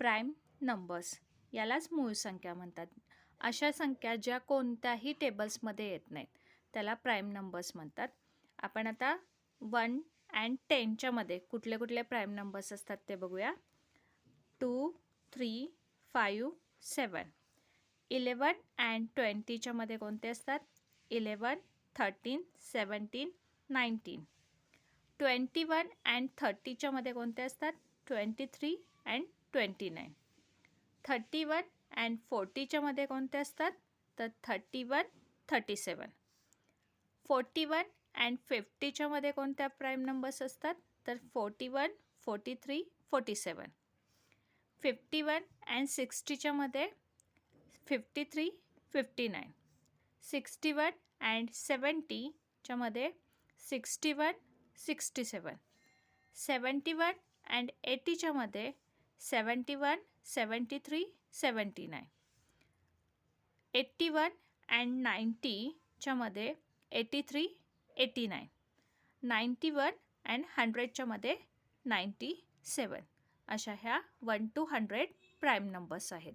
Prime numbers, यालाच मूळ संख्या म्हणतात. अशा संख्या ज्या कोणत्याही टेबल्समध्ये येत नाहीत त्याला प्राईम नंबर्स म्हणतात. आपण आता 1 and 10च्या मध्ये कुठले कुठले प्राईम नंबर्स असतात ते बघूया. 2, 3, 5, 7. 11 and 20च्या मध्ये कोणते असतात? 11, 13, 17, 19. 21 and 30च्या मध्ये कोणते असतात? 23 and 29. 31 and 40च्या मध्ये कोणते असतात? तर 31, 37. 41 and 50च्या मध्ये कोणत्या प्राईम नंबर्स असतात? तर 41, 43, 47. 51 and 60च्या मध्ये 53, 59. 61 and 70च्या मध्ये 61, 67. 71 and 80च्या मध्ये 71, 73, 79. 81 and 90च्या मध्ये 83, 89. 91 and 100च्या मध्ये 97. अशा ह्या 1 to 100 प्राईम नंबर्स आहेत.